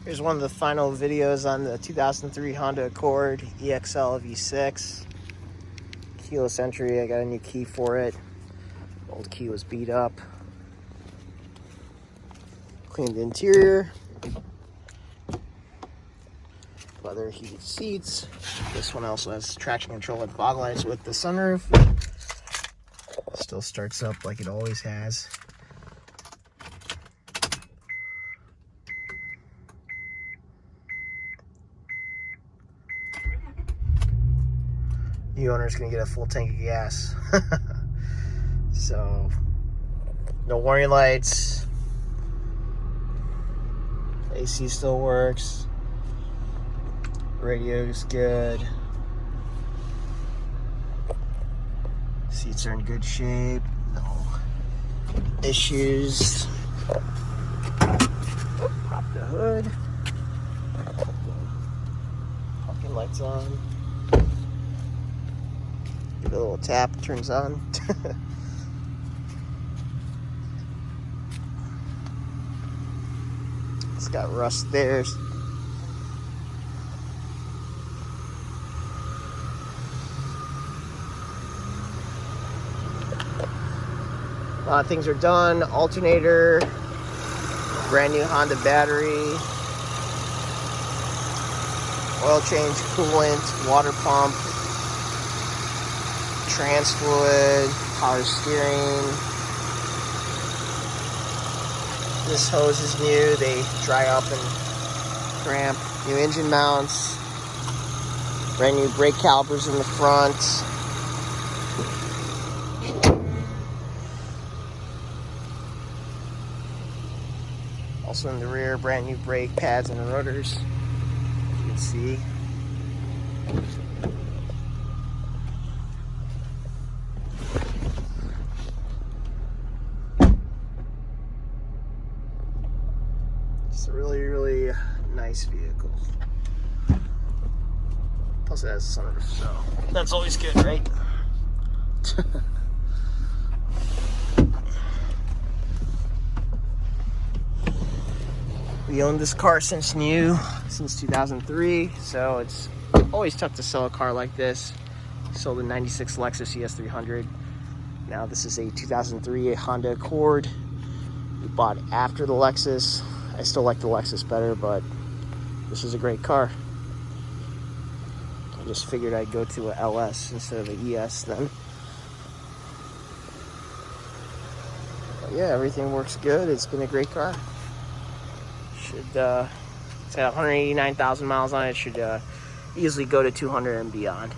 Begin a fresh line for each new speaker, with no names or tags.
Here's one of the final videos on the 2003 Honda Accord EXL V6. Keyless entry, I got a new key for it. Old key was beat up. Cleaned the interior. Leather heated seats. This one also has traction control and fog lights with the sunroof. Still starts up like it always has. New owner's gonna get a full tank of gas. So, no warning lights. AC still works. Radio's good. Seats are in good shape. No issues. Pop the hood. Parking lights on. Give it a little tap, it turns on. It's got rust there. A lot of things are done. Alternator, brand new Honda battery, oil change, coolant, water pump, trans fluid, power steering. This hose is new. They dry up and cramp. New engine mounts, brand new brake calipers in the front. Also in the rear, brand new brake pads and rotors, as you can see. It's a really, really nice vehicle. Plus it has a sunroof, so that's always good, right? We owned this car since 2003, so it's always tough to sell a car like this. Sold a 96 Lexus ES300. Now this is a 2003 Honda Accord. We bought after the Lexus. I still like the Lexus better, but this is a great car. I just figured I'd go to a LS instead of the ES then. But yeah, everything works good. It's been a great car. It's got 189,000 miles on it. Should easily go to 200 and beyond.